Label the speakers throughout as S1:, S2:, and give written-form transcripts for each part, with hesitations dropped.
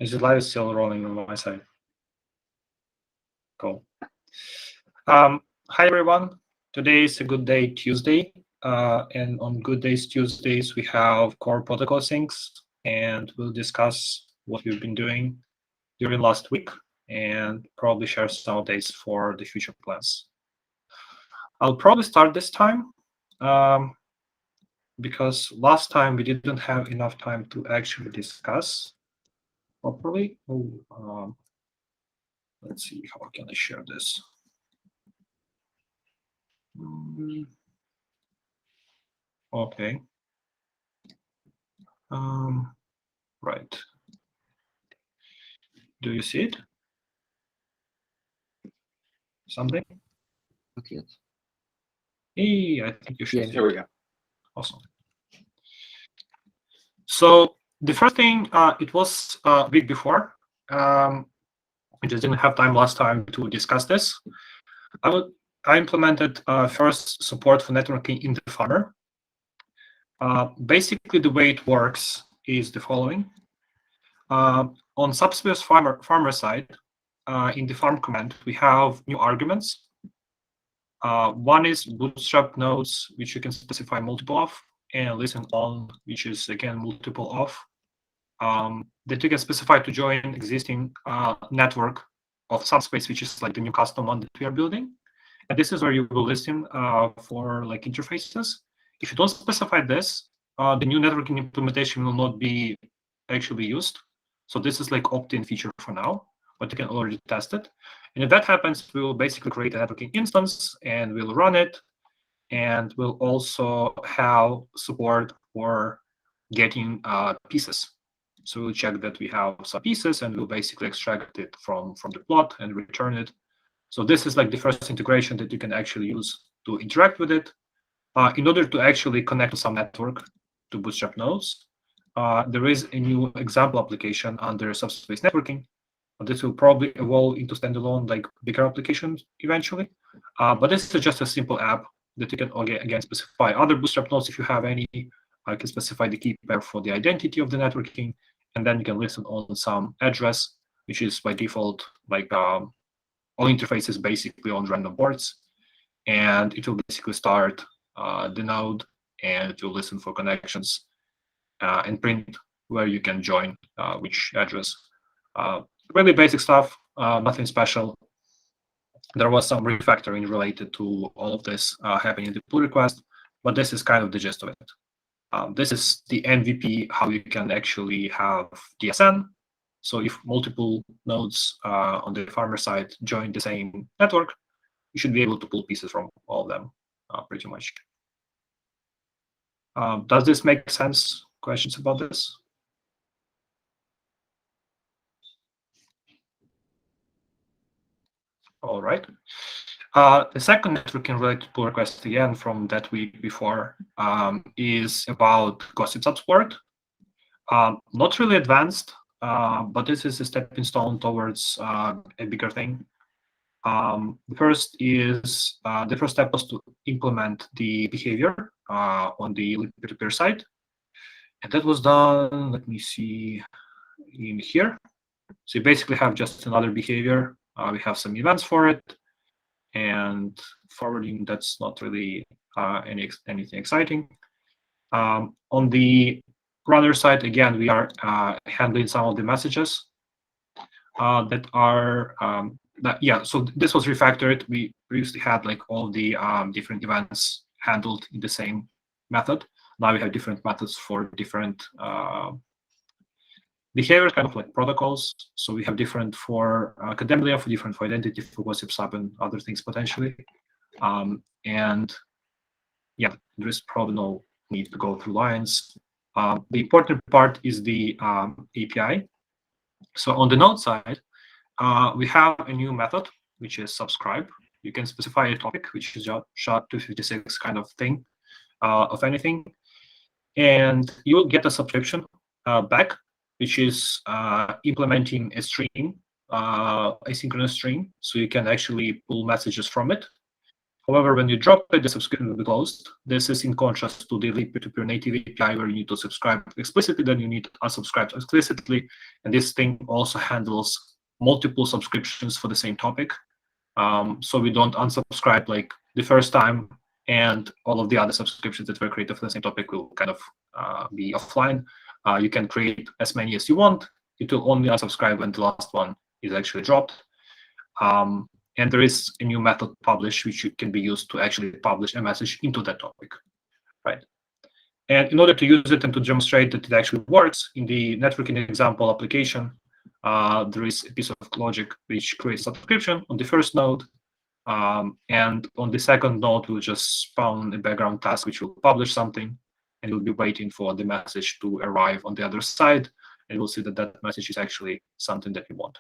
S1: Is it live? Still rolling on my side. Cool. Hi everyone. Today is a good day, Tuesday, and on good days Tuesdays we have core protocol syncs, and we'll discuss what we've been doing during last week and probably share some updates for the future plans. I'll probably start this time because last time we didn't have enough time to actually discuss properly. Let's see, how can I share this? Okay. Right. Do you see it? Something?
S2: Not yet.
S1: Hey, I think you should.
S2: Yeah, here we go.
S1: Awesome. So the first thing, it was a week before. We just didn't have time last time to discuss this. I implemented first support for networking in the farmer. Basically, the way it works is the following. On Subspace farmer side, in the farm command, we have new arguments. One is bootstrap nodes, which you can specify multiple of, and listen on, which is again multiple of, that you can specify to join existing network of Subspace, which is like the new custom one that we are building. And this is where you will listen for like interfaces. If you don't specify this, the new networking implementation will not be actually used. So this is like opt-in feature for now, but you can already test it. And if that happens, we will basically create a networking instance and we'll run it. And we'll also have support for getting pieces. So we'll check that we have some pieces and we'll basically extract it from the plot and return it. So this is like the first integration that you can actually use to interact with it. In order to actually connect to some network to Bootstrap nodes, there is a new example application under Subspace networking. This will probably evolve into standalone, like bigger applications eventually. But this is just a simple app that you can again specify other Bootstrap nodes if you have any. I can specify the key pair for the identity of the networking, and then you can listen on some address, which is by default like all interfaces basically on random ports, and it will basically start the node, and it will listen for connections and print where you can join which address. Really basic stuff, nothing special. There was some refactoring related to all of this happening in the pull request, but this is kind of the gist of it. This is the MVP, how you can actually have DSN. So if multiple nodes on the farmer side join the same network, you should be able to pull pieces from all of them pretty much. Does this make sense? Questions about this? All right. The second networking related pull request, again from that week before, is about gossip support. Not really advanced, but this is a stepping stone towards a bigger thing. The first step was to implement the behavior on the peer-to-peer side. And that was done, let me see, in here. So you basically have just another behavior. We have some events for it. And forwarding, that's not really anything exciting. On the runner side, again, we are handling some of the messages that are so this was refactored. We previously had like all the different events handled in the same method. Now we have different methods for different behaviors, kind of like protocols. So we have different for condemned layer, for different for identity, for gossip sub, and other things potentially. And yeah, there is probably no need to go through lines. The important part is the API. So on the node side, we have a new method, which is subscribe. You can specify a topic, which is SHA-256 kind of thing of anything. And you will get a subscription back, which is implementing a stream, asynchronous stream. So you can actually pull messages from it. However, when you drop it, the subscription will be closed. This is in contrast to the peer-to-peer native API, where you need to subscribe explicitly, then you need to unsubscribe explicitly. And this thing also handles multiple subscriptions for the same topic. So we don't unsubscribe like the first time, and all of the other subscriptions that were created for the same topic will kind of be offline. You can create as many as you want. It will only unsubscribe when the last one is actually dropped. And there is a new method publish, which can be used to actually publish a message into that topic, right? And in order to use it and to demonstrate that it actually works, in the networking example application, there is a piece of logic which creates subscription on the first node. And on the second node, we'll just spawn a background task which will publish something, and we'll be waiting for the message to arrive on the other side. And we'll see that that message is actually something that we want.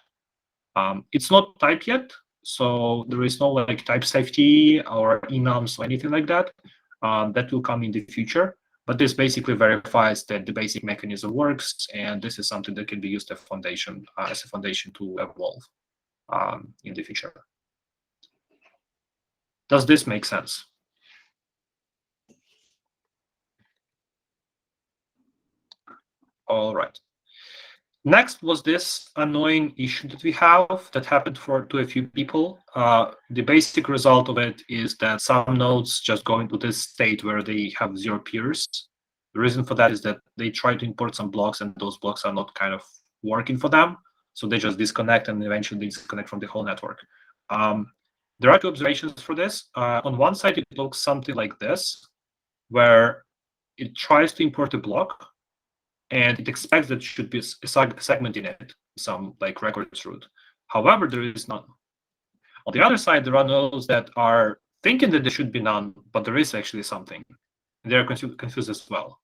S1: It's not typed yet, so there is no like type safety or enums or anything like that. That will come in the future. But this basically verifies that the basic mechanism works, and this is something that can be used as a foundation to evolve in the future. Does this make sense? All right. Next was this annoying issue that we have that happened to a few people. The basic result of it is that some nodes just go into this state where they have 0 peers. The reason for that is that they try to import some blocks, and those blocks are not kind of working for them. So they just disconnect and eventually disconnect from the whole network. There are 2 observations for this. On one side, it looks something like this, where it tries to import a block, and it expects that there should be a segment in it, some like records root. However, there is none. On the other side, there are nodes that are thinking that there should be none, but there is actually something. They're confused as well.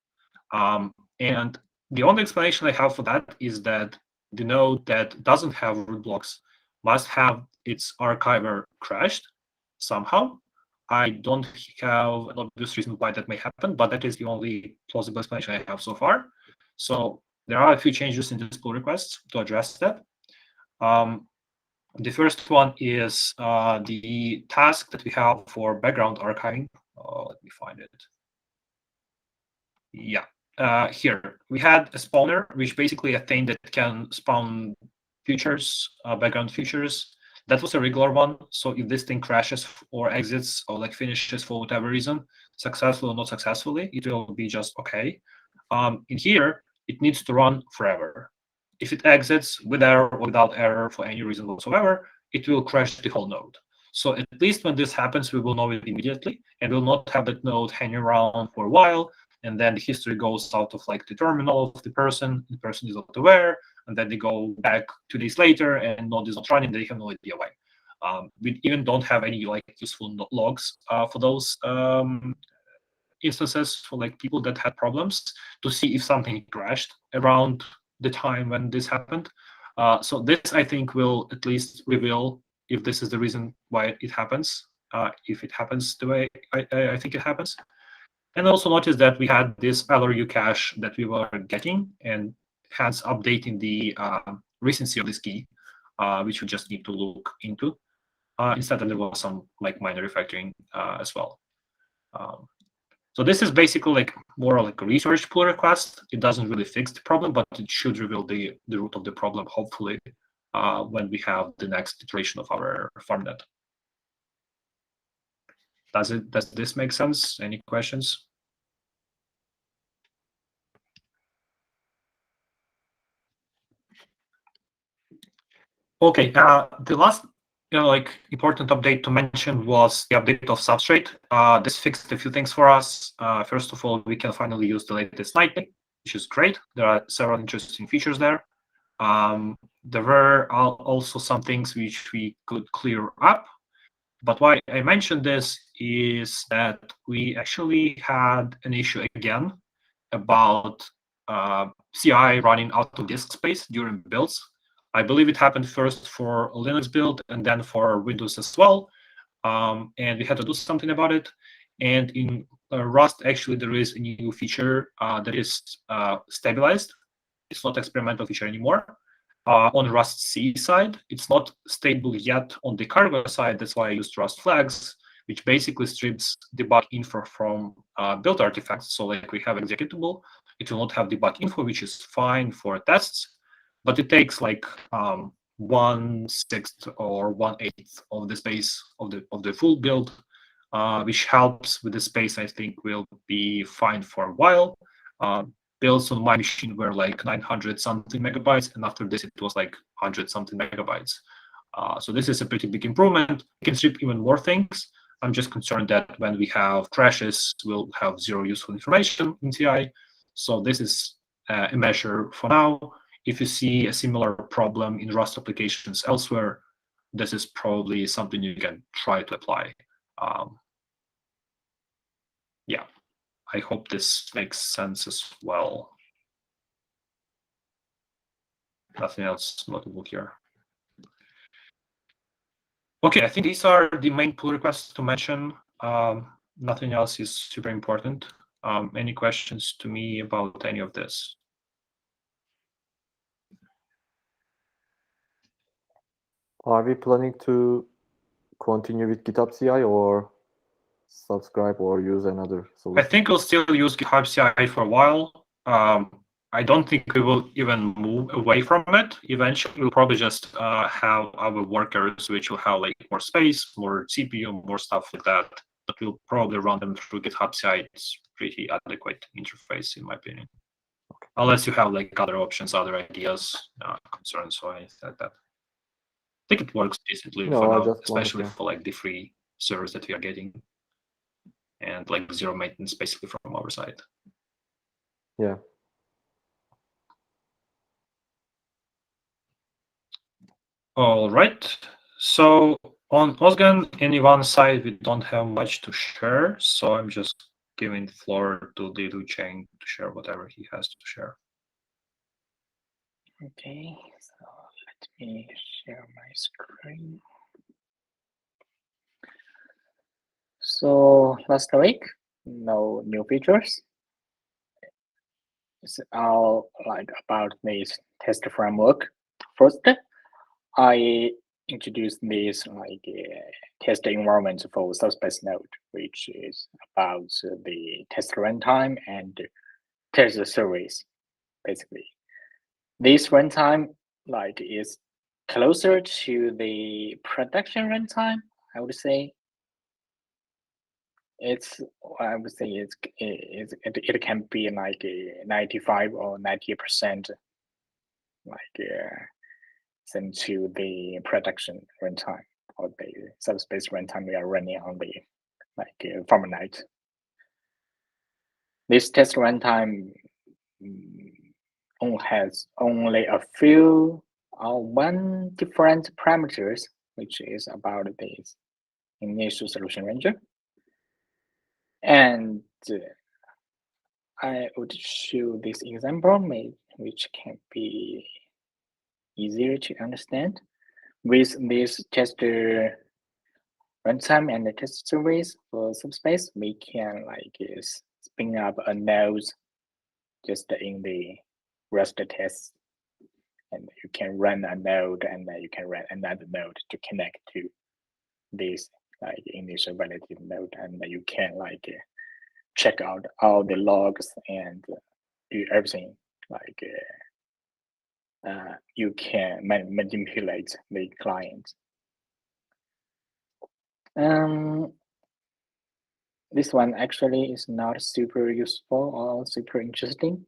S1: And the only explanation I have for that is that the node that doesn't have root blocks must have its archiver crashed somehow. I don't have an obvious reason why that may happen, but that is the only plausible explanation I have so far. So there are a few changes in this pull request to address that. The first one is the task that we have for background archiving. Let me find it. Yeah, here we had a spawner, which basically a thing that can spawn features, background features. That was a regular one. So if this thing crashes or exits or like finishes for whatever reason, successful or not successfully, it will be just okay. In here, it needs to run forever. If it exits with error or without error for any reason whatsoever, it will crash the whole node. So at least when this happens, we will know it immediately, and we'll not have that node hanging around for a while, and then the history goes out of like the terminal of the person is not aware, and then they go back 2 days later and node is not running, they have no idea why. We even don't have any like useful logs for those instances for like people that had problems to see if something crashed around the time when this happened. So this, I think, will at least reveal if this is the reason why it happens, if it happens the way I think it happens. And also notice that we had this LRU cache that we were getting, and hence updating the recency of this key, which we just need to look into. Instead, there was some like minor refactoring as well. So this is basically like more like a research pull request. It doesn't really fix the problem, but it should reveal the root of the problem, hopefully, when we have the next iteration of our farmnet. Does this make sense? Any questions? Okay, the last important update to mention was the update of Substrate. This fixed a few things for us. First of all, we can finally use the latest nightly, which is great. There are several interesting features there. There were also some things which we could clear up. But why I mentioned this is that we actually had an issue again about CI running out of disk space during builds. I believe it happened first for a Linux build and then for Windows as well. And we had to do something about it. And in Rust, actually, there is a new feature that is stabilized. It's not experimental feature anymore. On Rust C side, it's not stable yet on the cargo side. That's why I used Rust flags. which basically strips debug info from build artifacts. So like we have executable, it will not have debug info, which is fine for tests, but it takes like 1/6 or 1/8 of the space of the full build, which helps with the space. I think will be fine for a while. Builds on my machine were like 900 something megabytes, and after this it was like 100 something megabytes. So this is a pretty big improvement. We can strip even more things. I'm just concerned that when we have crashes, we'll have zero useful information in TI. So this is a measure for now. If you see a similar problem in Rust applications elsewhere, this is probably something you can try to apply. Yeah, I hope this makes sense as well. Nothing else notable here. Okay, I think these are the main pull requests to mention. Nothing else is super important. Any questions to me about any of this?
S2: Are we planning to continue with GitHub CI or subscribe or use another solution?
S1: I think we'll still use GitHub CI for a while. I don't think we will even move away from it. Eventually, we'll probably just have our workers, which will have like more space, more CPU, more stuff like that. But we'll probably run them through GitHub CI. It's pretty adequate interface, in my opinion. Okay. Unless you have like other options, other ideas, concerns, or anything like that. I think it works decently for now, especially for like the free servers that we are getting, and like zero maintenance basically from our side.
S2: Yeah.
S1: All right. So on Ozgan, any one side, we don't have much to share. So I'm just giving the floor to Dilu Cheng to share whatever he has to share.
S3: Okay, so let me share my screen. So last week, no new features. It's all like about this test framework. First, I introduced this like test environment for Subspace node, which is about the test runtime and test service, basically. This runtime like is closer to the production runtime, I would say. I would say it can be like 95 or 90% like sent to the production runtime or the Subspace runtime we are running on the like Fortnite. This test runtime has only a few or one different parameters, which is about this initial solution ranger. And I would show this example, which can be easier to understand. With this tester runtime and the test service for Subspace, we can like spin up a node just in the Rust test, and you can run a node, and then you can run another node to connect to this like initial validated node, and you can like check out all the logs and do everything like you can manipulate the client. This one actually is not super useful or super interesting.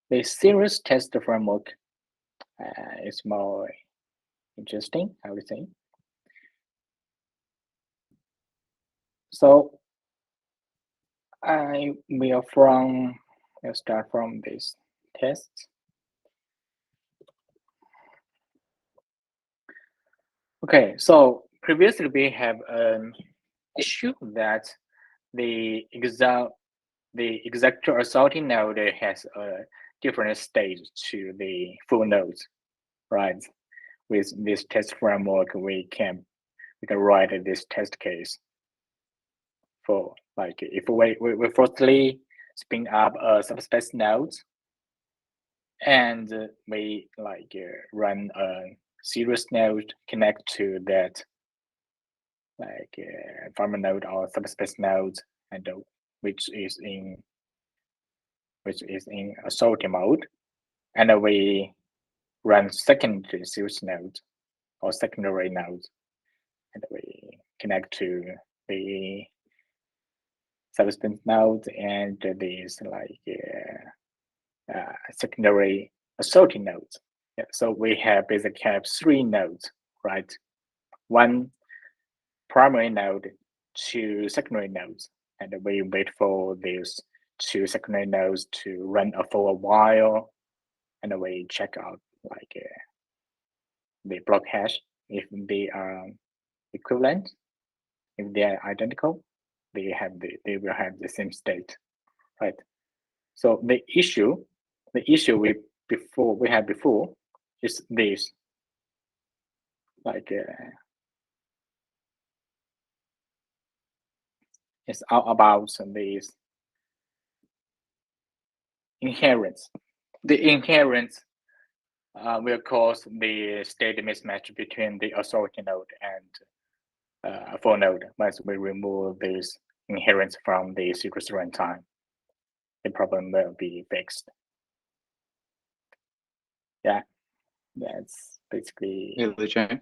S3: The serious test framework is more interesting, I would say. So we'll start from this test. Okay, so previously we have an issue that the executor assaulting node has a different stage to the full nodes, right? With this test framework, we can write this test case for like if we firstly spin up a subspace node, and we like run a serious node connect to that like farmer node or subspace node, and which is in a sorting mode, and we run secondary source node or secondary node, and we connect to the subspace node and these like secondary sorting nodes. Yeah, so we have basically have 3 nodes, right? 1 primary node, 2 secondary nodes, and we wait for these 2 secondary nodes to run for a while, and we check out like the block hash if they are equivalent. If they are identical, they will have the same state, right? So the issue we had before is this, like it's all about this inheritance. The inheritance will cause the state mismatch between the authority node and for node. Once we remove this inheritance from the secret runtime, the problem will be fixed. Yeah, that's basically
S4: Hey, Li Chang,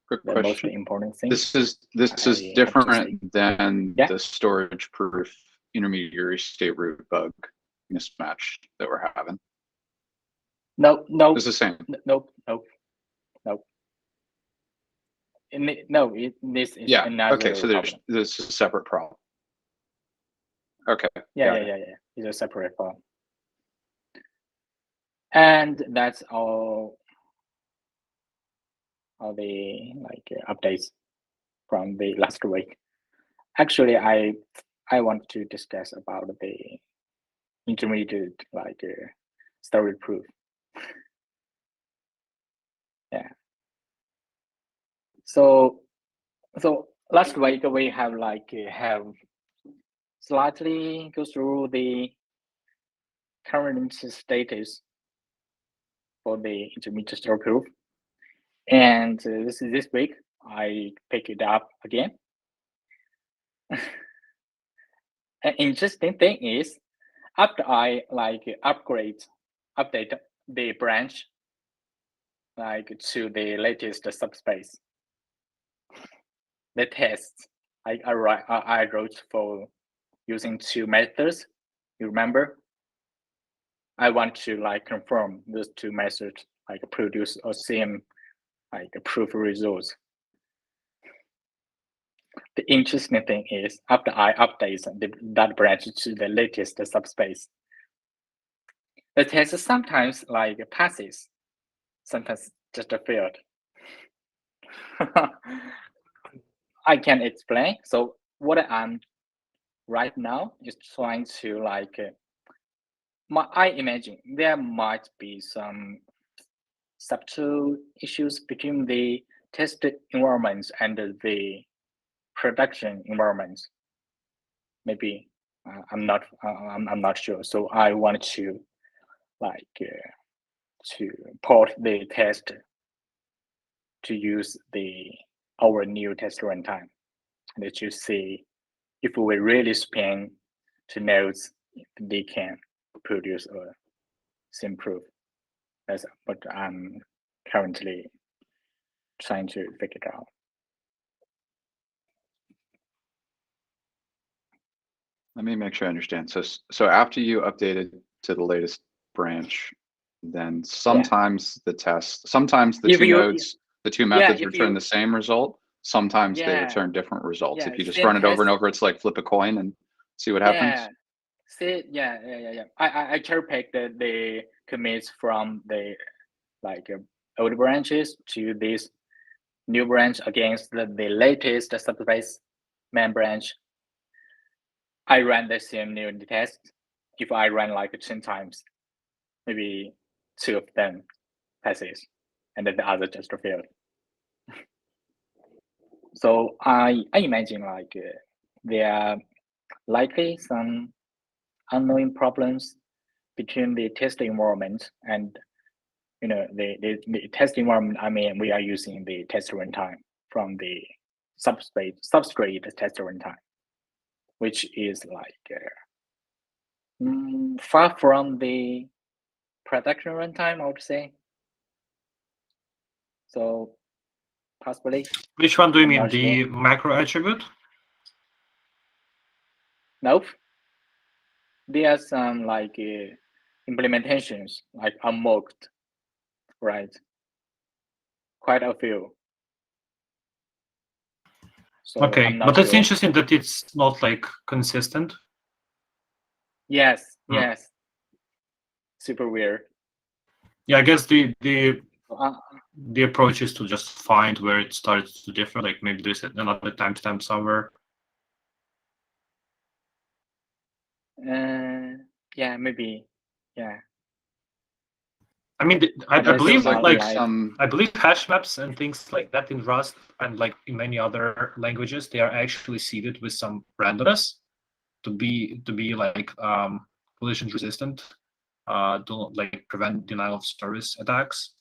S4: quick
S3: the most
S4: question.
S3: important thing.
S4: This is
S3: I have to say.
S4: different than
S3: Yeah.
S4: the storage proof intermediary state root bug mismatch that we're having.
S3: No,
S4: It's the same.
S3: no. This is
S4: Yeah.
S3: another
S4: Okay. So
S3: problem.
S4: there's a separate problem. Okay.
S3: Yeah. It's a separate problem. And that's all the like updates from the last week. Actually, I want to discuss about the intermediate like storage proof. Yeah. So last week we have slightly go through the current status for the intermediate storage proof, and this week I pick it up again. An interesting thing is, after I update the branch like to the latest subspace, the tests I wrote for using 2 methods. You remember? I want to like confirm those 2 methods like produce or same like proof results. The interesting thing is, after I update that branch to the latest subspace, the test sometimes like passes, sometimes just failed. I can explain. So what I'm right now is trying to like, I imagine there might be some subtle issues between the test environments and the production environments. Maybe I'm not sure. So I wanted to like to port the test to use our new test runtime, and to see if we really span to nodes, they can produce a same proof. That's what I'm currently trying to figure out.
S4: Let me make sure I understand. So after you updated to the latest branch, then sometimes the
S3: If
S4: 2
S3: you-
S4: nodes, the 2 methods
S3: if
S4: return
S3: you-
S4: the same result. Sometimes they
S3: Yeah.
S4: return different results.
S3: Yeah,
S4: If you just
S3: same
S4: run it over and
S3: test.
S4: over, it's like flip a coin and see what happens.
S3: Yeah. See, yeah. I cherry picked the commits from the like old branches to this new branch against the latest subspace main branch. I ran the same new test. If I run like 10 times, maybe 2 of them passes, and then the other just failed. So I imagine like there are likely some unknown problems between the test environment and the test environment. I mean, we are using the test runtime from the substrate test runtime, which is like far from the production runtime, I would say. So possibly.
S1: Which one do you
S3: I'm
S1: mean?
S3: not
S1: The
S3: sure.
S1: macro attribute?
S3: Nope. There are some like implementations like unmocked, right? Quite a few. So
S1: Okay,
S3: I'm not
S1: but it's
S3: sure.
S1: interesting that it's not like consistent.
S3: Yes,
S1: Hmm.
S3: yes. Super weird.
S1: Yeah, I guess the
S3: Uh,
S1: approach is to just find where it starts to differ. Like maybe there's another timestamp somewhere.
S3: yeah, maybe. Yeah.
S1: I mean, I
S3: But this
S1: believe
S3: is not
S1: like
S3: live.
S1: I believe hash maps and things like that in Rust and like in many other languages, they are actually seeded with some randomness to be like collision resistant, to like prevent denial of service attacks.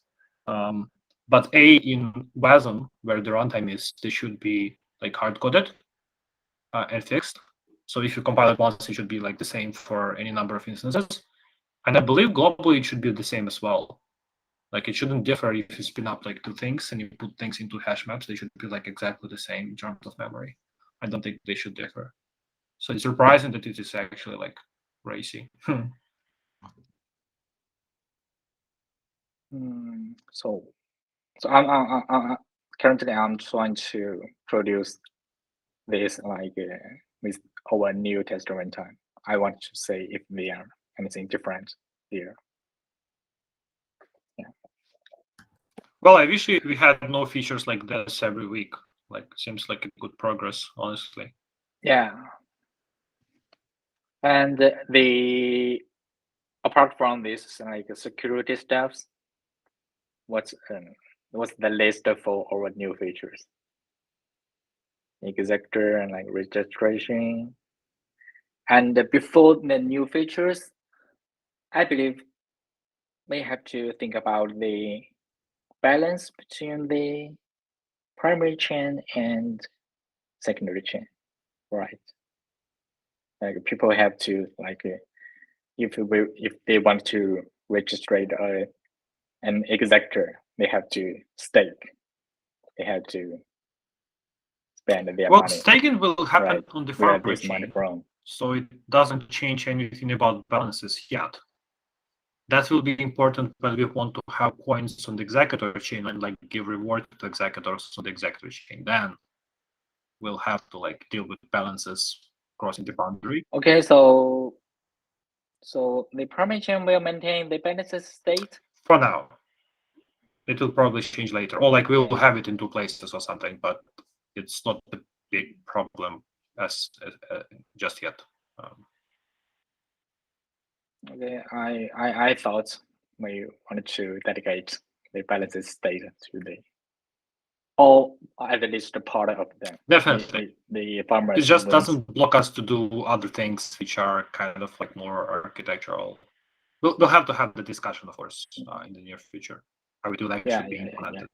S1: But in WASM, where the runtime is, they should be like hard coded and fixed. So if you compile it once, it should be like the same for any number of instances. And I believe globally it should be the same as well. Like it shouldn't differ if you spin up like two things and you put things into hash maps. They should be like exactly the same in terms of memory. I don't think they should differ. So it's surprising that it is actually like racy.
S3: So I'm currently I'm trying to produce this like with our new test runtime. I want to say if there are anything different here. Yeah.
S1: Well, I wish we had no features like this every week. Like seems like a good progress, honestly.
S3: Yeah. And the apart from this like security stuffs, what's the list for our new features? Executor and like registration. And before the new features, I believe we have to think about the balance between the primary chain and secondary chain, right? Like people have to like if they want to register an executor, they have to stake. They have to spend their
S1: Well,
S3: money.
S1: staking will happen
S3: Right.
S1: on the
S3: Where
S1: farmer
S3: this money
S1: chain,
S3: from?
S1: so it doesn't change anything about balances yet. That will be important when we want to have coins on the executor chain and like give reward to executors on the executor chain. Then we'll have to like deal with balances crossing the boundary.
S3: Okay, so the primary chain will maintain the balances state?
S1: For now. It will probably change later. Or like we'll have it in two places or something, but it's not a big problem as just yet.
S3: Okay, I thought we wanted to dedicate the balances state to the or at least a part of them.
S1: Definitely.
S3: The farmers.
S1: It just
S3: wins.
S1: doesn't block us to do other things which are kind of like more architectural. We'll have to have the discussion, of course, in the near future. How it will actually be implemented.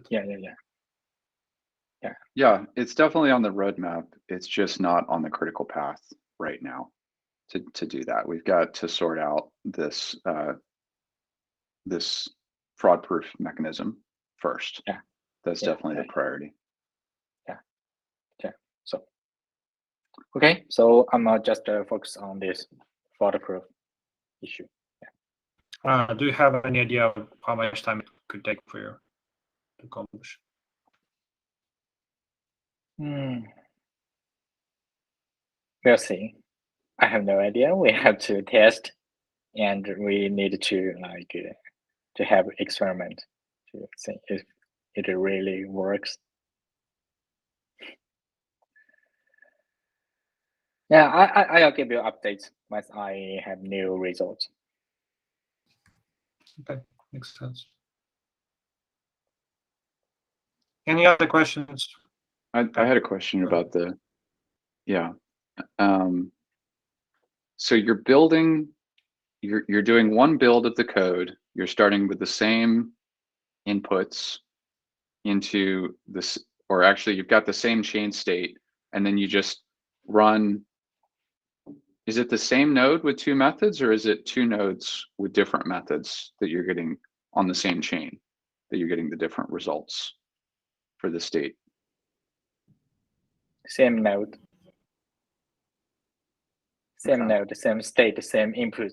S4: Yeah, it's definitely on the roadmap. It's just not on the critical path right now to do that. We've got to sort out this this fraud-proof mechanism first.
S3: Yeah,
S4: that's definitely the priority.
S3: Yeah. So okay, so I'm not just focused on this fraud-proof issue.
S1: Do you have any idea of how much time it could take for you to accomplish?
S3: We'll see. I have no idea. We have to test, and we need to like to have experiment to see if it really works. Yeah, I'll give you updates once I have new results.
S1: Okay, makes sense. Any other questions?
S4: I had a question about the, so you're building, you're doing one build of the code. You're starting with the same inputs into this or actually you've got the same chain state, and then you just run. Is it the same node with two methods, or is it two nodes with different methods that you're getting on the same chain, that you're getting the different results for the state?
S3: Same node. Same
S4: Okay.
S3: node, same state, same input.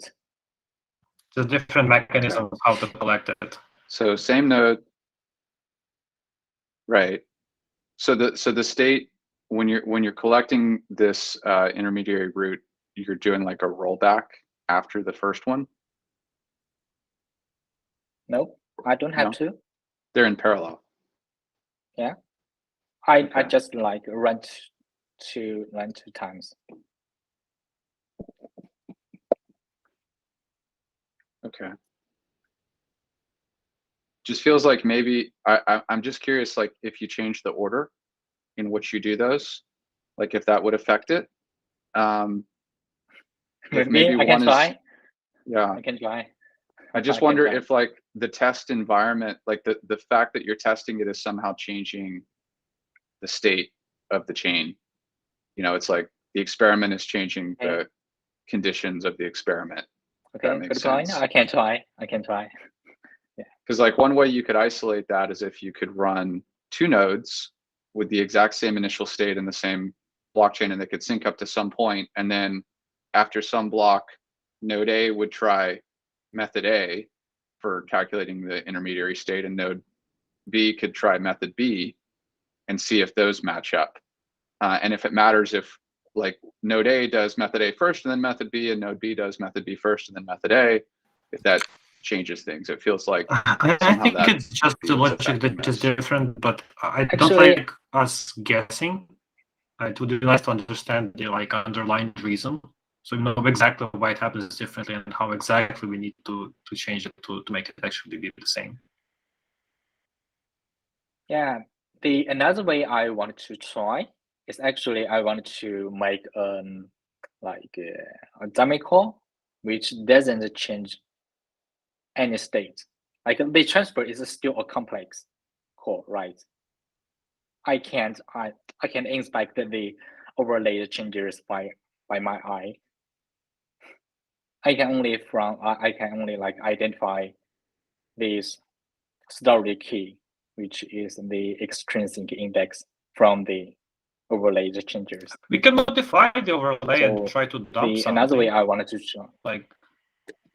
S1: There's different mechanisms of how to collect it.
S4: So same node, right? So the state, when you're collecting this intermediary root, you're doing like a rollback after the first one.
S3: No, I don't have
S4: No?
S3: to.
S4: They're in parallel.
S3: Yeah, I
S4: Okay.
S3: just like run two times.
S4: Okay. Just feels like maybe I'm just curious, like if you change the order in which you do those, like if that would affect it. If maybe
S3: I can
S4: one
S3: try.
S4: is, yeah.
S3: I can try.
S4: I just
S3: can
S4: wonder
S3: try.
S4: if like the test environment, like the fact that you're testing it is somehow changing the state of the chain. You know, it's like the experiment is changing the conditions of the experiment.
S3: Okay,
S4: that makes
S3: good point.
S4: sense.
S3: I can try. I can try.
S4: Because like one way you could isolate that is if you could run two nodes with the exact same initial state in the same blockchain, and they could sync up to some point, and then after some block, node A would try method A for calculating the intermediary state, and node B could try method B and see if those match up. And if it matters if like node A does method A first and then method B, and node B does method B first and then method A, if that changes things, it feels like
S1: I
S4: somehow
S1: think
S4: that
S1: it's just the
S4: what's
S1: logic
S4: affecting
S1: that is
S4: this.
S1: different, but I don't
S3: Actually-
S1: like us guessing. It would be nice to understand the like underlying reason, so we know exactly why it happens differently and how exactly we need to change it to make it actually be the same.
S3: Yeah, the another way I wanted to try is actually I wanted to make like a dummy core which doesn't change any state. Like the transfer is still a complex core, right? I can inspect the overlay changes by my eye. I can only like identify this story key, which is the extrinsic index from the overlay changes.
S1: We can modify the overlay
S3: So
S1: and try to dump something,
S3: another way I wanted to show.
S1: like,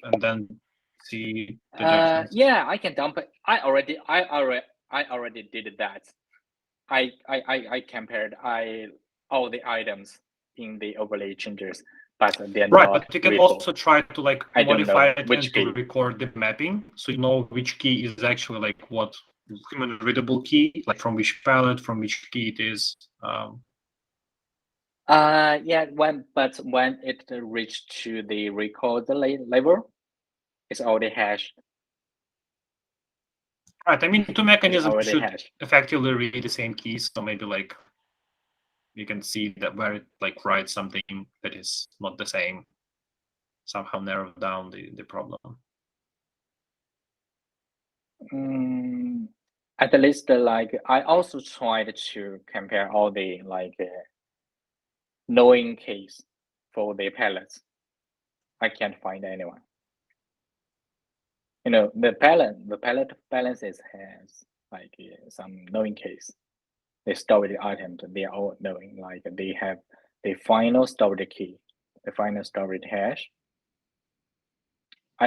S1: and then see the difference.
S3: Yeah, I can dump it. I already did that. I compared all the items in the overlay changes, but they're
S1: Right,
S3: not
S1: but you can
S3: readable.
S1: also try to like
S3: I don't
S1: modify
S3: know
S1: it
S3: which
S1: and to
S3: key.
S1: record the mapping, so you know which key is actually like what human readable key, like from which palette, from which key it is.
S3: Yeah, when it reached to the record level, it's already hashed.
S1: Right, I mean, two
S3: It's
S1: mechanisms
S3: already
S1: should
S3: hashed.
S1: effectively read the same keys, so maybe like you can see that where it like writes something that is not the same, somehow narrow down the problem.
S3: At least like I also tried to compare all the like knowing keys for the palettes. I can't find anyone. You know, the palette balances has like some knowing keys. The storage items, they are all knowing, like they have the final storage key, the final storage hash.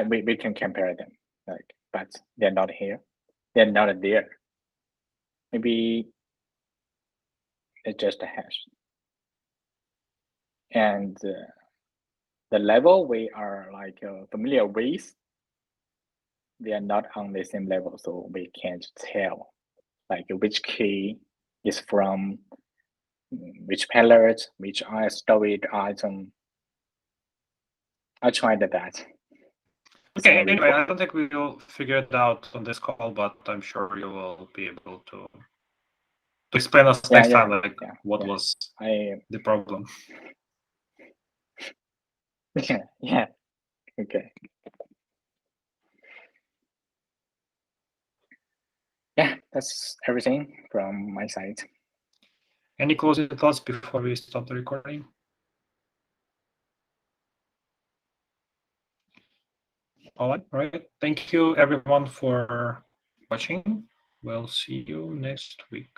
S3: We can compare them, like, but they're not here. They're not there. Maybe it's just a hash. And the level we are like familiar with, they are not on the same level, so we can't tell like which key is from which palette, which storage item. I tried that.
S1: Okay,
S3: Sorry
S1: anyway,
S3: for-
S1: I don't think we will figure it out on this call, but I'm sure you will be able to explain us next time, like what was the problem.
S3: Yeah. Okay. Yeah, that's everything from my side.
S1: Any closing thoughts before we stop the recording? All right. Thank you everyone for watching. We'll see you next week.